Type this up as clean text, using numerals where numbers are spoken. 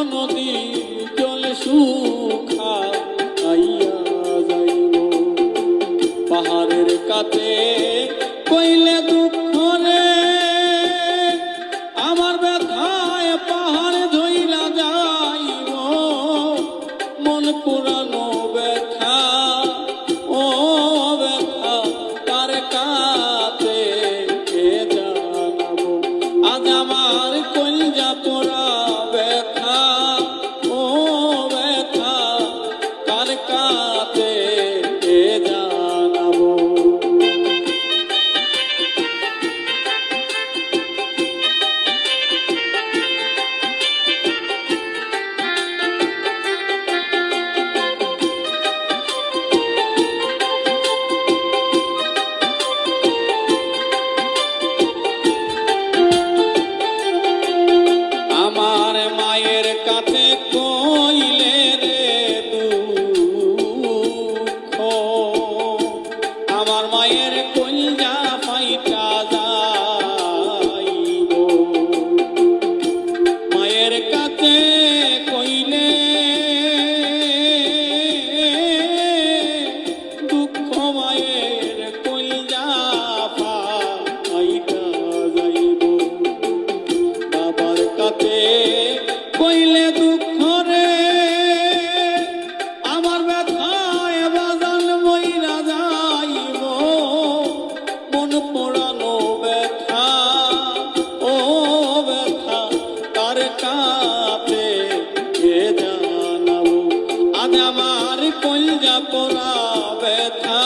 নদীর জল শুকাইয়া যাইব পাহাড়ের কাছে কইলে দুঃখ রে আমার ব্যথায় পাহাড় ধইরা যাইব মন পুরানো ব্যথা ও ব্যথা তার কাছে জানাবো আজ আমার কলজা পোড়া ব্যথা ও ব্যথা তার কাছে জানাবো আমার মায়ের কাছে কইলে রে দুঃখ আমার মায়ের কলজা ফাইটা যাইব মায়ের কাছে কইলে দুঃখ মায়ের কলজা ফাইটা যাইব বাবার কাছে কইলে দুঃখ রে আমার ব্যথায় বাজান মইরা যাইব মন পোড়ানো ব্যথা ও ব্যথা তার কাছে জানাবো আজ আমার কলজা পোড়া ব্যথা